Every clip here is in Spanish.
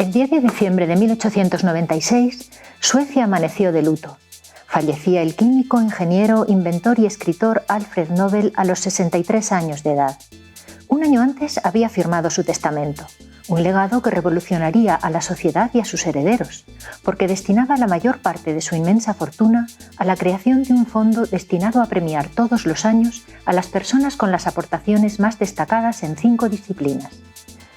El 10 de diciembre de 1896, Suecia amaneció de luto. Fallecía el químico, ingeniero, inventor y escritor Alfred Nobel a los 63 años de edad. Un año antes había firmado su testamento, un legado que revolucionaría a la sociedad y a sus herederos, porque destinaba la mayor parte de su inmensa fortuna a la creación de un fondo destinado a premiar todos los años a las personas con las aportaciones más destacadas en 5 disciplinas: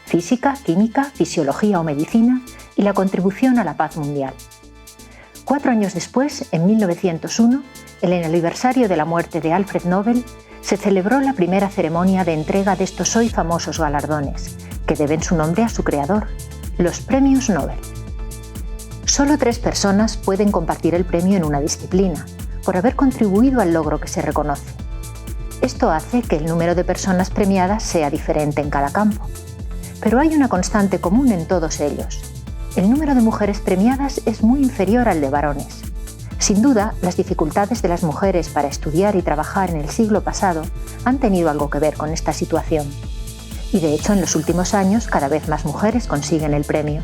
física, química, fisiología o medicina y la contribución a la paz mundial. 4 años después, en 1901, en el aniversario de la muerte de Alfred Nobel, se celebró la primera ceremonia de entrega de estos hoy famosos galardones, que deben su nombre a su creador, los Premios Nobel. Solo 3 personas pueden compartir el premio en una disciplina, por haber contribuido al logro que se reconoce. Esto hace que el número de personas premiadas sea diferente en cada campo. Pero hay una constante común en todos ellos. El número de mujeres premiadas es muy inferior al de varones. Sin duda, las dificultades de las mujeres para estudiar y trabajar en el siglo pasado han tenido algo que ver con esta situación. Y de hecho, en los últimos años, cada vez más mujeres consiguen el premio.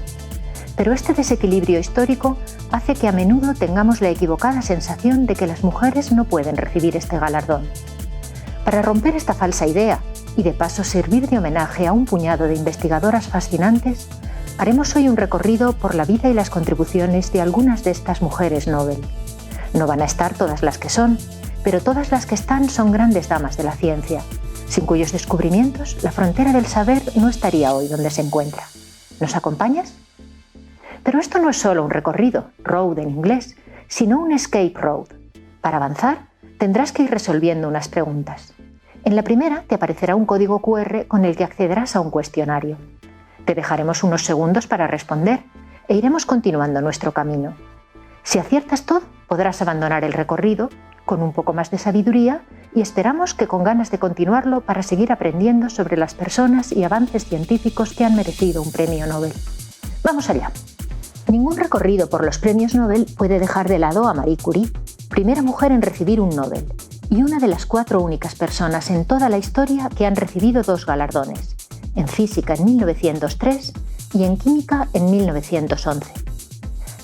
Pero este desequilibrio histórico hace que a menudo tengamos la equivocada sensación de que las mujeres no pueden recibir este galardón. Para romper esta falsa idea y de paso servir de homenaje a un puñado de investigadoras fascinantes, haremos hoy un recorrido por la vida y las contribuciones de algunas de estas mujeres Nobel. No van a estar todas las que son, pero todas las que están son grandes damas de la ciencia, sin cuyos descubrimientos la frontera del saber no estaría hoy donde se encuentra. ¿Nos acompañas? Pero esto no es solo un recorrido, road en inglés, sino un escape road. Para avanzar, tendrás que ir resolviendo unas preguntas. En la primera te aparecerá un código QR con el que accederás a un cuestionario. Te dejaremos unos segundos para responder e iremos continuando nuestro camino. Si aciertas todo, podrás abandonar el recorrido con un poco más de sabiduría y esperamos que con ganas de continuarlo para seguir aprendiendo sobre las personas y avances científicos que han merecido un premio Nobel. ¡Vamos allá! Ningún recorrido por los premios Nobel puede dejar de lado a Marie Curie, primera mujer en recibir un Nobel y una de las 4 únicas personas en toda la historia que han recibido 2 galardones, en física en 1903 y en química en 1911.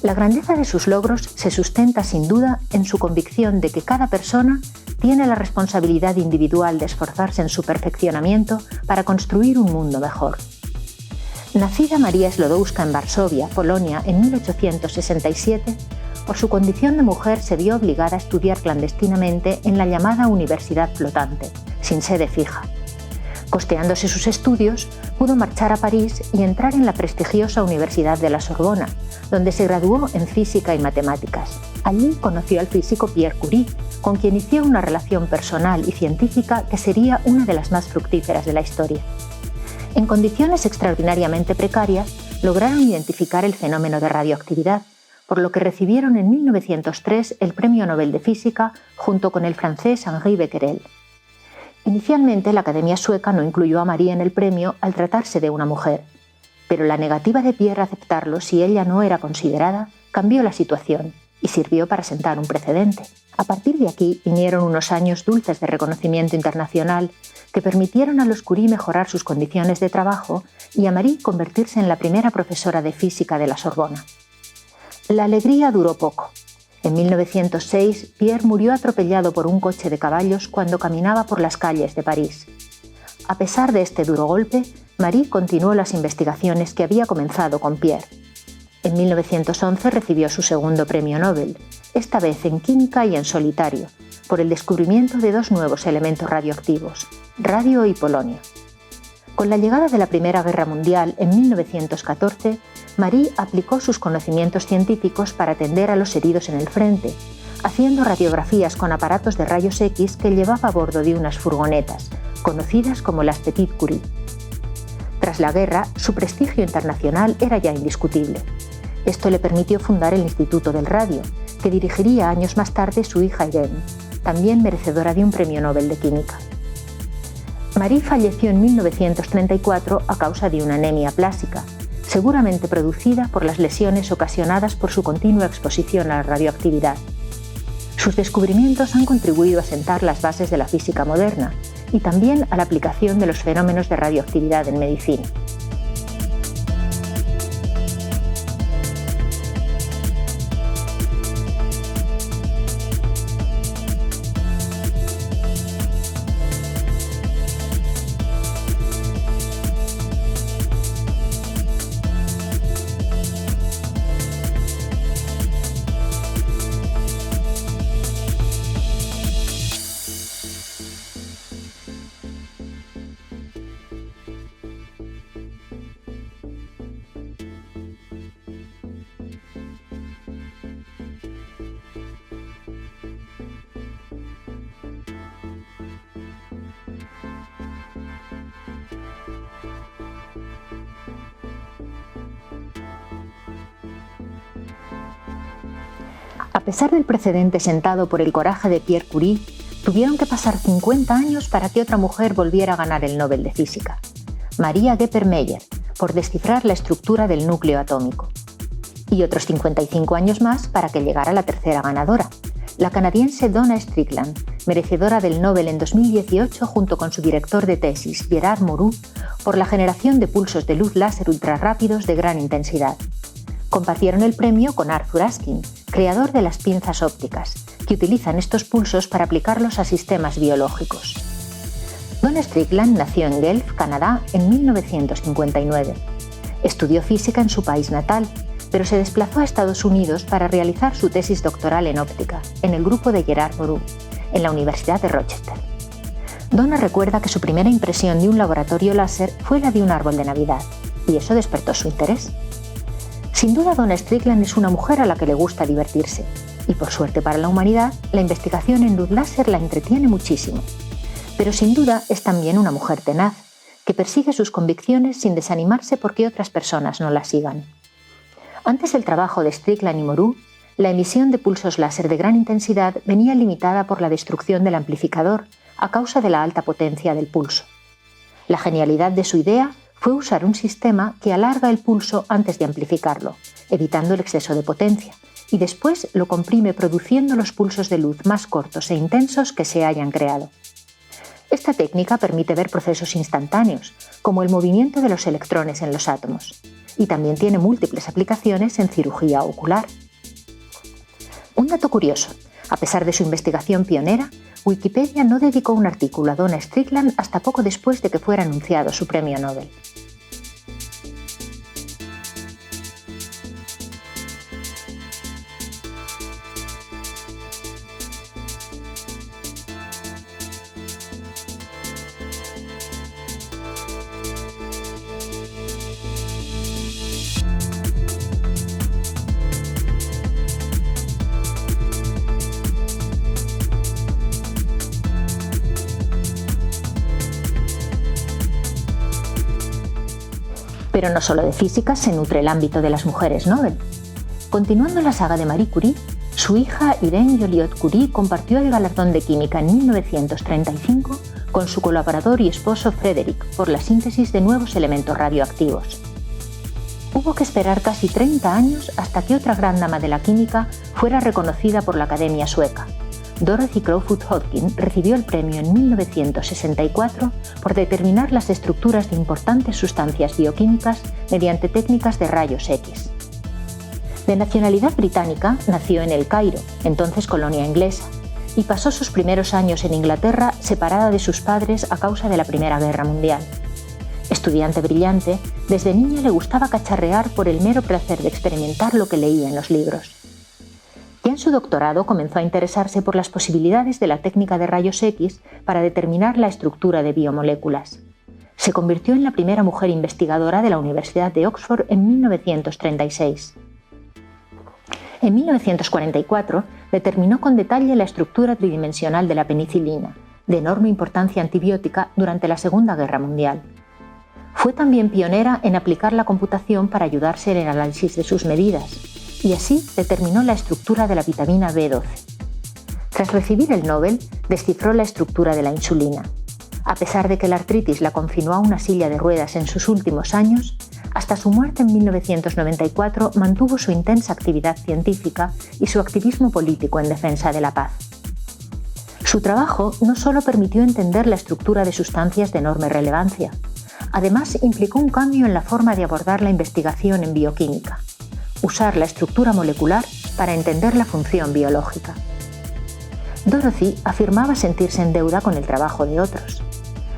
La grandeza de sus logros se sustenta sin duda en su convicción de que cada persona tiene la responsabilidad individual de esforzarse en su perfeccionamiento para construir un mundo mejor. Nacida María Sklodowska en Varsovia, Polonia, en 1867, por su condición de mujer se vio obligada a estudiar clandestinamente en la llamada Universidad Flotante, sin sede fija. Costeándose sus estudios, pudo marchar a París y entrar en la prestigiosa Universidad de la Sorbona, donde se graduó en física y matemáticas. Allí conoció al físico Pierre Curie, con quien inició una relación personal y científica que sería una de las más fructíferas de la historia. En condiciones extraordinariamente precarias, lograron identificar el fenómeno de radioactividad, por lo que recibieron en 1903 el Premio Nobel de Física junto con el francés Henri Becquerel. Inicialmente, la Academia Sueca no incluyó a Marie en el premio al tratarse de una mujer, pero la negativa de Pierre a aceptarlo si ella no era considerada cambió la situación y sirvió para sentar un precedente. A partir de aquí vinieron unos años dulces de reconocimiento internacional que permitieron a los Curie mejorar sus condiciones de trabajo y a Marie convertirse en la primera profesora de física de la Sorbona. La alegría duró poco. En 1906, Pierre murió atropellado por un coche de caballos cuando caminaba por las calles de París. A pesar de este duro golpe, Marie continuó las investigaciones que había comenzado con Pierre. En 1911 recibió su segundo premio Nobel, esta vez en química y en solitario, por el descubrimiento de 2 nuevos elementos radioactivos, radio y polonio. Con la llegada de la Primera Guerra Mundial en 1914, Marie aplicó sus conocimientos científicos para atender a los heridos en el frente, haciendo radiografías con aparatos de rayos X que llevaba a bordo de unas furgonetas, conocidas como las Petit Curie. Tras la guerra, su prestigio internacional era ya indiscutible. Esto le permitió fundar el Instituto del Radio, que dirigiría años más tarde su hija Irene, también merecedora de un premio Nobel de Química. Marie falleció en 1934 a causa de una anemia plásica, seguramente producida por las lesiones ocasionadas por su continua exposición a la radioactividad. Sus descubrimientos han contribuido a sentar las bases de la física moderna y también a la aplicación de los fenómenos de radioactividad en medicina. pesar del precedente sentado por el coraje de Pierre Curie, tuvieron que pasar 50 años para que otra mujer volviera a ganar el Nobel de Física, Maria Geppert-Mayer, por descifrar la estructura del núcleo atómico. Y otros 55 años más para que llegara la tercera ganadora, la canadiense Donna Strickland, merecedora del Nobel en 2018 junto con su director de tesis, Gerard Mourou, por la generación de pulsos de luz láser ultrarrápidos de gran intensidad. Compartieron el premio con Arthur Askin, creador de las pinzas ópticas, que utilizan estos pulsos para aplicarlos a sistemas biológicos. Donna Strickland nació en Guelph, Canadá, en 1959. Estudió física en su país natal, pero se desplazó a Estados Unidos para realizar su tesis doctoral en óptica, en el grupo de Gerard Mourou, en la Universidad de Rochester. Donna recuerda que su primera impresión de un laboratorio láser fue la de un árbol de Navidad, y eso despertó su interés. Sin duda, Donna Strickland es una mujer a la que le gusta divertirse, y por suerte para la humanidad, la investigación en luz láser la entretiene muchísimo. Pero sin duda es también una mujer tenaz, que persigue sus convicciones sin desanimarse porque otras personas no las sigan. Antes del trabajo de Strickland y Mourou, la emisión de pulsos láser de gran intensidad venía limitada por la destrucción del amplificador a causa de la alta potencia del pulso. La genialidad de su idea fue usar un sistema que alarga el pulso antes de amplificarlo, evitando el exceso de potencia, y después lo comprime produciendo los pulsos de luz más cortos e intensos que se hayan creado. Esta técnica permite ver procesos instantáneos, como el movimiento de los electrones en los átomos, y también tiene múltiples aplicaciones en cirugía ocular. Un dato curioso: a pesar de su investigación pionera, Wikipedia no dedicó un artículo a Donna Strickland hasta poco después de que fuera anunciado su premio Nobel. Pero no solo de física se nutre el ámbito de las mujeres Nobel. Continuando la saga de Marie Curie, su hija Irene Joliot-Curie compartió el galardón de química en 1935 con su colaborador y esposo Frederick por la síntesis de nuevos elementos radioactivos. Hubo que esperar casi 30 años hasta que otra gran dama de la química fuera reconocida por la Academia Sueca. Dorothy Crowfoot Hodgkin recibió el premio en 1964 por determinar las estructuras de importantes sustancias bioquímicas mediante técnicas de rayos X. De nacionalidad británica, nació en El Cairo, entonces colonia inglesa, y pasó sus primeros años en Inglaterra separada de sus padres a causa de la Primera Guerra Mundial. Estudiante brillante, desde niña le gustaba cacharrear por el mero placer de experimentar lo que leía en los libros. Ya en su doctorado comenzó a interesarse por las posibilidades de la técnica de rayos X para determinar la estructura de biomoléculas. Se convirtió en la primera mujer investigadora de la Universidad de Oxford en 1936. En 1944 determinó con detalle la estructura tridimensional de la penicilina, de enorme importancia antibiótica durante la Segunda Guerra Mundial. Fue también pionera en aplicar la computación para ayudarse en el análisis de sus medidas, y así determinó la estructura de la vitamina B12. Tras recibir el Nobel, descifró la estructura de la insulina. A pesar de que la artritis la confinó a una silla de ruedas en sus últimos años, hasta su muerte en 1994 mantuvo su intensa actividad científica y su activismo político en defensa de la paz. Su trabajo no solo permitió entender la estructura de sustancias de enorme relevancia, además implicó un cambio en la forma de abordar la investigación en bioquímica: usar la estructura molecular para entender la función biológica. Dorothy afirmaba sentirse en deuda con el trabajo de otros.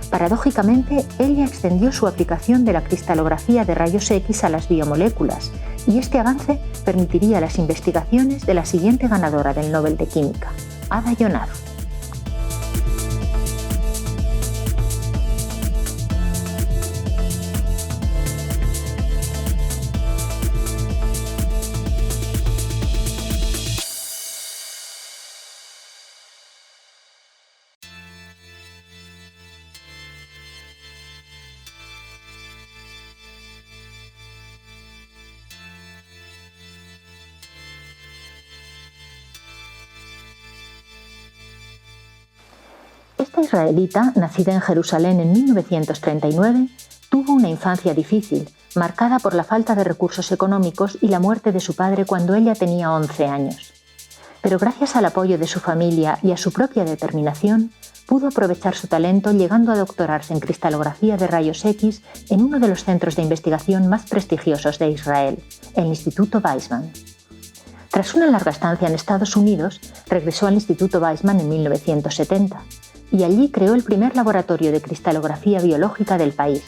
Paradójicamente, ella extendió su aplicación de la cristalografía de rayos X a las biomoléculas, y este avance permitiría las investigaciones de la siguiente ganadora del Nobel de Química, Ada Yonath. Esta israelita, nacida en Jerusalén en 1939, tuvo una infancia difícil, marcada por la falta de recursos económicos y la muerte de su padre cuando ella tenía 11 años. Pero gracias al apoyo de su familia y a su propia determinación, pudo aprovechar su talento llegando a doctorarse en cristalografía de rayos X en uno de los centros de investigación más prestigiosos de Israel, el Instituto Weizmann. Tras una larga estancia en Estados Unidos, regresó al Instituto Weizmann en 1970 y allí creó el primer laboratorio de cristalografía biológica del país.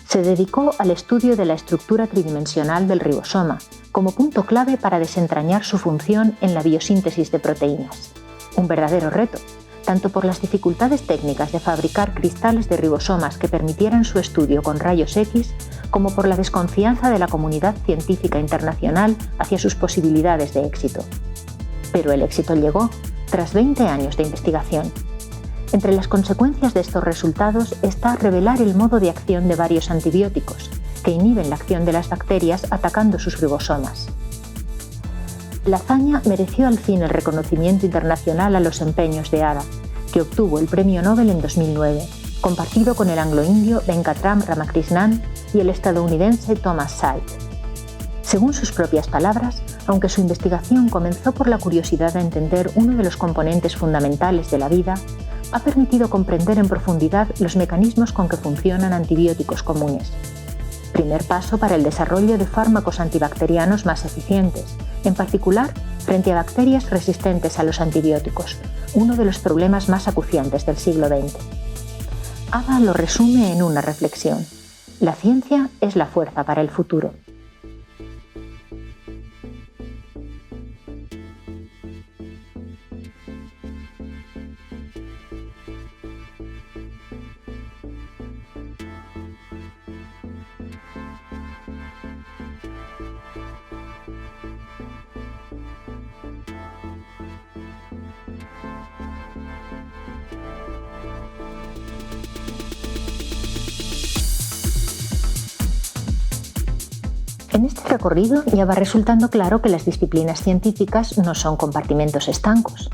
Se dedicó al estudio de la estructura tridimensional del ribosoma, como punto clave para desentrañar su función en la biosíntesis de proteínas. Un verdadero reto, tanto por las dificultades técnicas de fabricar cristales de ribosomas que permitieran su estudio con rayos X, como por la desconfianza de la comunidad científica internacional hacia sus posibilidades de éxito. Pero el éxito llegó tras 20 años de investigación. Entre las consecuencias de estos resultados está revelar el modo de acción de varios antibióticos, que inhiben la acción de las bacterias atacando sus ribosomas. La hazaña mereció al fin el reconocimiento internacional a los empeños de Ada, que obtuvo el Premio Nobel en 2009, compartido con el anglo-indio Venkatram Ramakrishnan y el estadounidense Thomas Said. Según sus propias palabras, aunque su investigación comenzó por la curiosidad de entender uno de los componentes fundamentales de la vida, ha permitido comprender en profundidad los mecanismos con que funcionan antibióticos comunes. Primer paso para el desarrollo de fármacos antibacterianos más eficientes, en particular frente a bacterias resistentes a los antibióticos, uno de los problemas más acuciantes del siglo XX. Ada lo resume en una reflexión: la ciencia es la fuerza para el futuro. En este recorrido ya va resultando claro que las disciplinas científicas no son compartimentos estancos.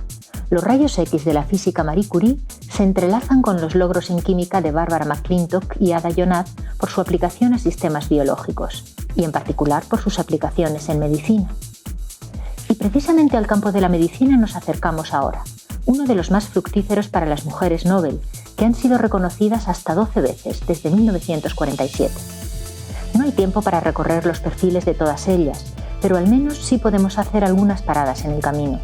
Los rayos X de la física Marie Curie se entrelazan con los logros en química de Barbara McClintock y Ada Yonath por su aplicación a sistemas biológicos, y en particular por sus aplicaciones en medicina. Y precisamente al campo de la medicina nos acercamos ahora, uno de los más fructíferos para las mujeres Nobel, que han sido reconocidas hasta 12 veces desde 1947. No hay tiempo para recorrer los perfiles de todas ellas, pero al menos sí podemos hacer algunas paradas en el camino.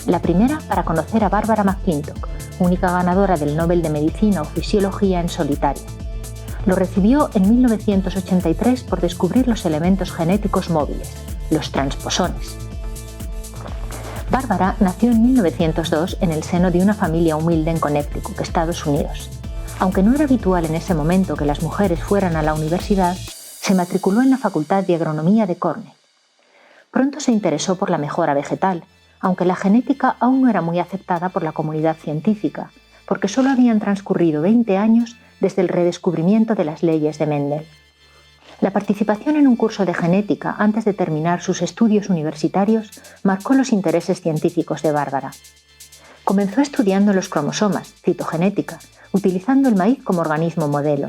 La primera para conocer a Barbara McClintock, única ganadora del Nobel de Medicina o Fisiología en solitario. Lo recibió en 1983 por descubrir los elementos genéticos móviles, los transposones. Barbara nació en 1902 en el seno de una familia humilde en Connecticut, Estados Unidos. Aunque no era habitual en ese momento que las mujeres fueran a la universidad, se matriculó en la Facultad de Agronomía de Cornell. Pronto se interesó por la mejora vegetal, aunque la genética aún no era muy aceptada por la comunidad científica, porque solo habían transcurrido 20 años desde el redescubrimiento de las leyes de Mendel. La participación en un curso de genética antes de terminar sus estudios universitarios marcó los intereses científicos de Bárbara. Comenzó estudiando los cromosomas, citogenética, utilizando el maíz como organismo modelo.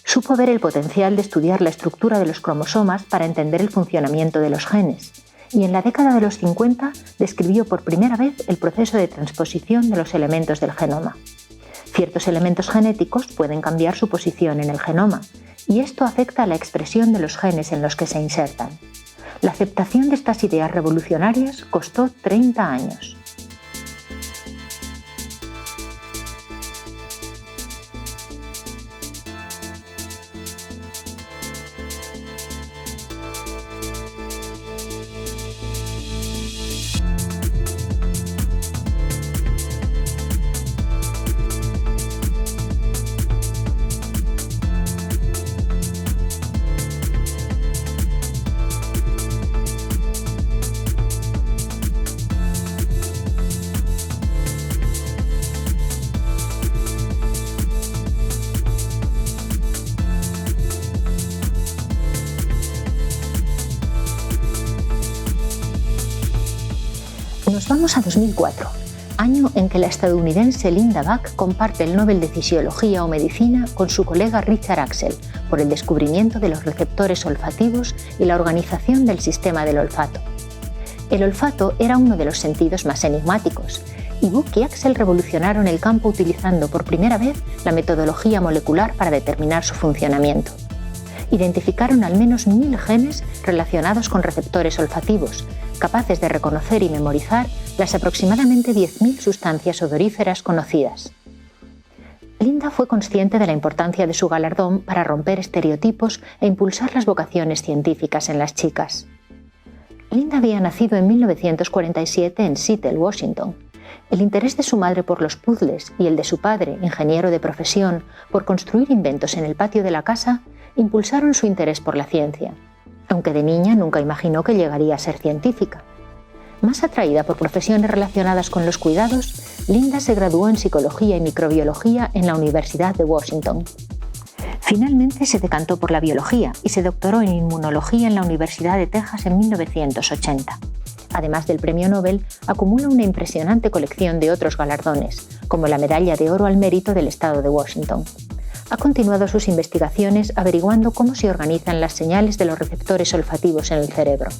Supo ver el potencial de estudiar la estructura de los cromosomas para entender el funcionamiento de los genes, y en la década de los 50 describió por primera vez el proceso de transposición de los elementos del genoma. Ciertos elementos genéticos pueden cambiar su posición en el genoma, y esto afecta a la expresión de los genes en los que se insertan. La aceptación de estas ideas revolucionarias costó 30 años. Nos vamos a 2004, año en que la estadounidense Linda Buck comparte el Nobel de Fisiología o Medicina con su colega Richard Axel por el descubrimiento de los receptores olfativos y la organización del sistema del olfato. El olfato era uno de los sentidos más enigmáticos, y Buck y Axel revolucionaron el campo utilizando por primera vez la metodología molecular para determinar su funcionamiento. Identificaron al menos 1000 genes relacionados con receptores olfativos, capaces de reconocer y memorizar las aproximadamente 10.000 sustancias odoríferas conocidas. Linda fue consciente de la importancia de su galardón para romper estereotipos e impulsar las vocaciones científicas en las chicas. Linda había nacido en 1947 en Seattle, Washington. El interés de su madre por los puzzles y el de su padre, ingeniero de profesión, por construir inventos en el patio de la casa, impulsaron su interés por la ciencia, aunque de niña nunca imaginó que llegaría a ser científica. Más atraída por profesiones relacionadas con los cuidados, Linda se graduó en Psicología y Microbiología en la Universidad de Washington. Finalmente se decantó por la biología y se doctoró en Inmunología en la Universidad de Texas en 1980. Además del premio Nobel, acumula una impresionante colección de otros galardones, como la Medalla de Oro al Mérito del Estado de Washington. Ha continuado sus investigaciones averiguando cómo se organizan las señales de los receptores olfativos en el cerebro.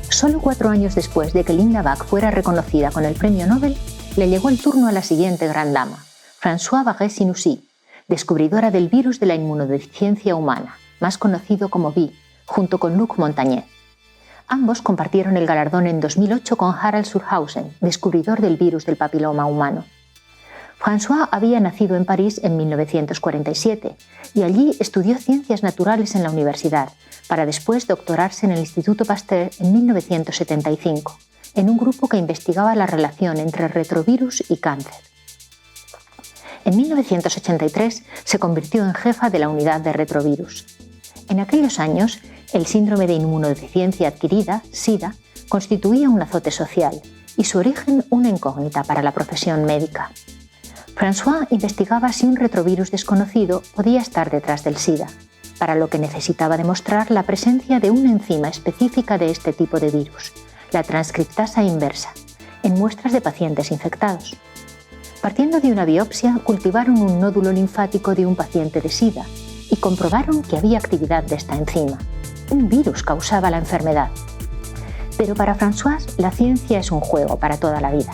Solo 4 años después de que Linda Buck fuera reconocida con el premio Nobel, le llegó el turno a la siguiente gran dama, Françoise Barré-Sinoussi, descubridora del virus de la inmunodeficiencia humana, más conocido como VI, junto con Luc Montagnier. Ambos compartieron el galardón en 2008 con Harald Surhausen, descubridor del virus del papiloma humano. Françoise había nacido en París en 1947 y allí estudió ciencias naturales en la universidad, para después doctorarse en el Instituto Pasteur en 1975, en un grupo que investigaba la relación entre retrovirus y cáncer. En 1983 se convirtió en jefa de la unidad de retrovirus. En aquellos años, el síndrome de inmunodeficiencia adquirida, SIDA, constituía un azote social y su origen una incógnita para la profesión médica. Françoise investigaba si un retrovirus desconocido podía estar detrás del SIDA, para lo que necesitaba demostrar la presencia de una enzima específica de este tipo de virus, la transcriptasa inversa, en muestras de pacientes infectados. Partiendo de una biopsia, cultivaron un nódulo linfático de un paciente de SIDA y comprobaron que había actividad de esta enzima. Un virus causaba la enfermedad. Pero para Françoise, la ciencia es un juego para toda la vida.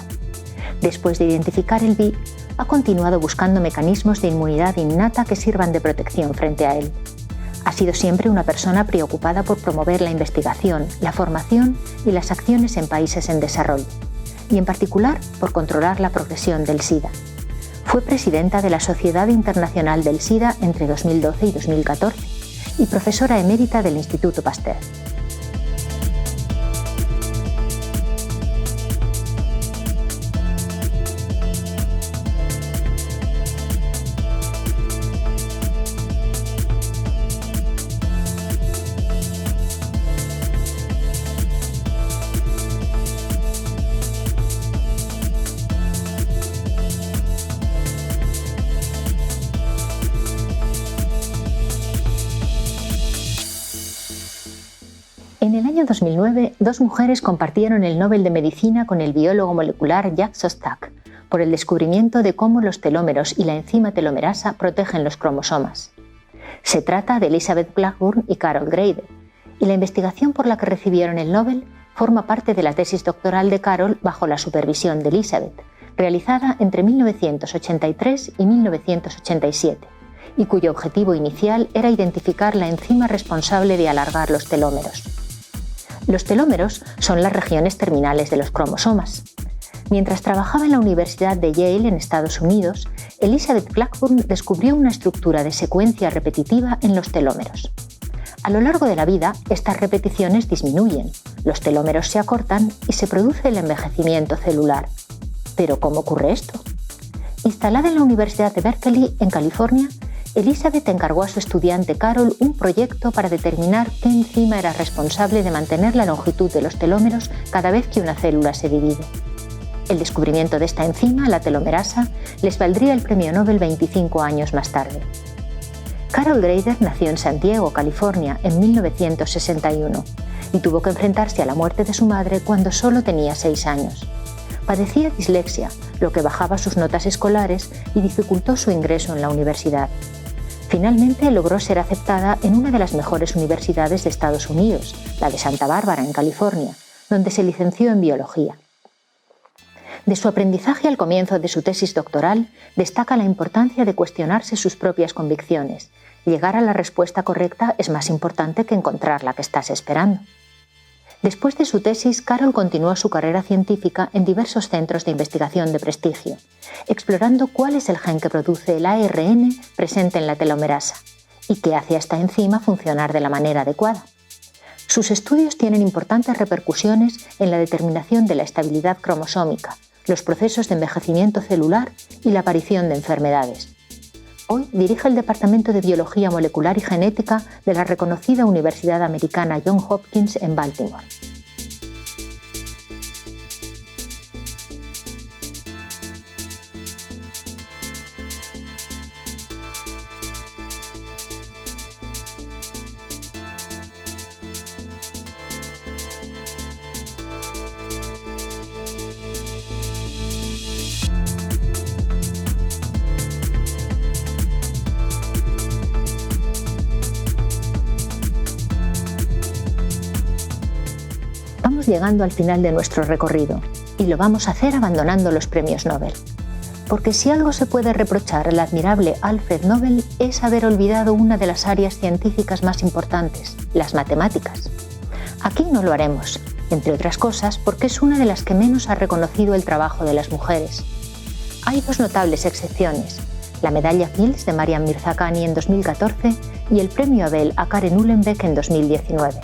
Después de identificar el VI, ha continuado buscando mecanismos de inmunidad innata que sirvan de protección frente a él. Ha sido siempre una persona preocupada por promover la investigación, la formación y las acciones en países en desarrollo, y en particular por controlar la progresión del SIDA. Fue presidenta de la Sociedad Internacional del SIDA entre 2012 y 2014 y profesora emérita del Instituto Pasteur. En el año 2009, 2 mujeres compartieron el Nobel de Medicina con el biólogo molecular Jacques Sostak por el descubrimiento de cómo los telómeros y la enzima telomerasa protegen los cromosomas. Se trata de Elizabeth Blackburn y Carol Grade, y la investigación por la que recibieron el Nobel forma parte de la tesis doctoral de Carol bajo la supervisión de Elizabeth, realizada entre 1983 y 1987, y cuyo objetivo inicial era identificar la enzima responsable de alargar los telómeros. Los telómeros son las regiones terminales de los cromosomas. Mientras trabajaba en la Universidad de Yale en Estados Unidos, Elizabeth Blackburn descubrió una estructura de secuencia repetitiva en los telómeros. A lo largo de la vida, estas repeticiones disminuyen, los telómeros se acortan y se produce el envejecimiento celular. ¿Pero cómo ocurre esto? Instalada en la Universidad de Berkeley, en California, Elizabeth encargó a su estudiante Carol un proyecto para determinar qué enzima era responsable de mantener la longitud de los telómeros cada vez que una célula se divide. El descubrimiento de esta enzima, la telomerasa, les valdría el premio Nobel 25 años más tarde. Carol Greider nació en San Diego, California, en 1961 y tuvo que enfrentarse a la muerte de su madre cuando solo tenía 6 años. Padecía dislexia, lo que bajaba sus notas escolares y dificultó su ingreso en la universidad. Finalmente logró ser aceptada en una de las mejores universidades de Estados Unidos, la de Santa Bárbara, en California, donde se licenció en biología. De su aprendizaje al comienzo de su tesis doctoral, destaca la importancia de cuestionarse sus propias convicciones. Llegar a la respuesta correcta es más importante que encontrar la que estás esperando. Después de su tesis, Carol continuó su carrera científica en diversos centros de investigación de prestigio, explorando cuál es el gen que produce el ARN presente en la telomerasa y qué hace a esta enzima funcionar de la manera adecuada. Sus estudios tienen importantes repercusiones en la determinación de la estabilidad cromosómica, los procesos de envejecimiento celular y la aparición de enfermedades. Hoy dirige el Departamento de Biología Molecular y Genética de la reconocida Universidad Americana Johns Hopkins en Baltimore. Llegando al final de nuestro recorrido y lo vamos a hacer abandonando los premios Nobel. Porque si algo se puede reprochar al admirable Alfred Nobel es haber olvidado una de las áreas científicas más importantes, las matemáticas. Aquí no lo haremos, entre otras cosas porque es una de las que menos ha reconocido el trabajo de las mujeres. Hay dos notables excepciones, la medalla Fields de Maryam Mirzakhani en 2014 y el premio Abel a Karen Uhlenbeck en 2019.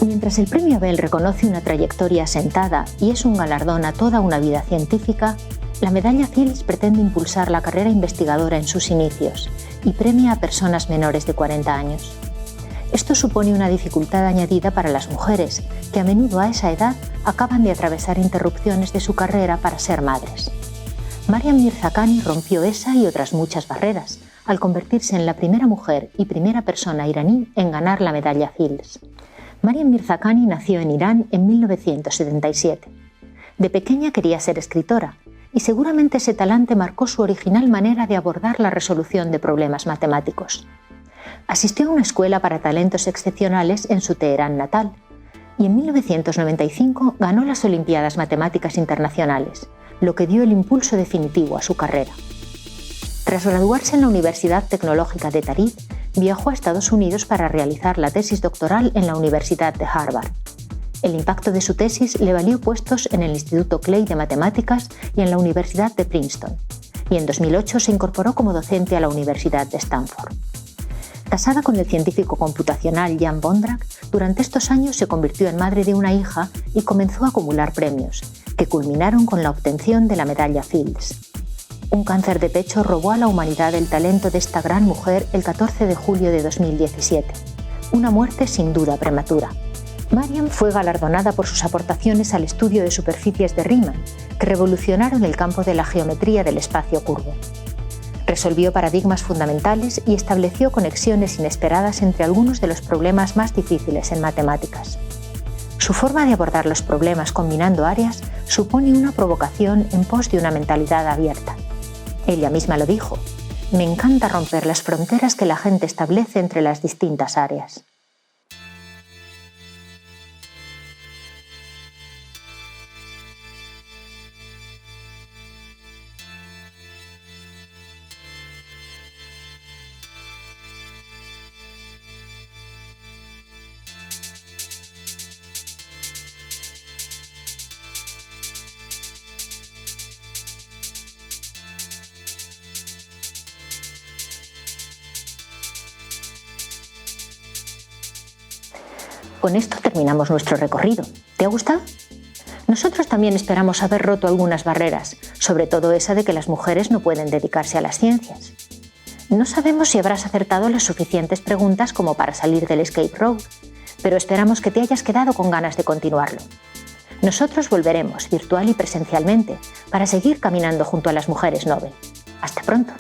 Mientras el premio Abel reconoce una trayectoria asentada y es un galardón a toda una vida científica, la medalla Fields pretende impulsar la carrera investigadora en sus inicios y premia a personas menores de 40 años. Esto supone una dificultad añadida para las mujeres, que a menudo a esa edad acaban de atravesar interrupciones de su carrera para ser madres. Maryam Mirzakhani rompió esa y otras muchas barreras, al convertirse en la primera mujer y primera persona iraní en ganar la medalla Fields. Maryam Mirzakhani nació en Irán en 1977. De pequeña quería ser escritora y seguramente ese talante marcó su original manera de abordar la resolución de problemas matemáticos. Asistió a una escuela para talentos excepcionales en su Teherán natal y en 1995 ganó las Olimpiadas Matemáticas Internacionales, lo que dio el impulso definitivo a su carrera. Tras graduarse en la Universidad Tecnológica de Tarid, viajó a Estados Unidos para realizar la tesis doctoral en la Universidad de Harvard. El impacto de su tesis le valió puestos en el Instituto Clay de Matemáticas y en la Universidad de Princeton, y en 2008 se incorporó como docente a la Universidad de Stanford. Casada con el científico computacional Jan Vondrak, durante estos años se convirtió en madre de una hija y comenzó a acumular premios, que culminaron con la obtención de la medalla Fields. Un cáncer de pecho robó a la humanidad el talento de esta gran mujer el 14 de julio de 2017. Una muerte sin duda prematura. Maryam fue galardonada por sus aportaciones al estudio de superficies de Riemann, que revolucionaron el campo de la geometría del espacio curvo. Resolvió paradigmas fundamentales y estableció conexiones inesperadas entre algunos de los problemas más difíciles en matemáticas. Su forma de abordar los problemas combinando áreas supone una provocación en pos de una mentalidad abierta. Ella misma lo dijo: «Me encanta romper las fronteras que la gente establece entre las distintas áreas». Con esto terminamos nuestro recorrido. ¿Te ha gustado? Nosotros también esperamos haber roto algunas barreras, sobre todo esa de que las mujeres no pueden dedicarse a las ciencias. No sabemos si habrás acertado las suficientes preguntas como para salir del escape room, pero esperamos que te hayas quedado con ganas de continuarlo. Nosotros volveremos, virtual y presencialmente, para seguir caminando junto a las mujeres Nobel. Hasta pronto.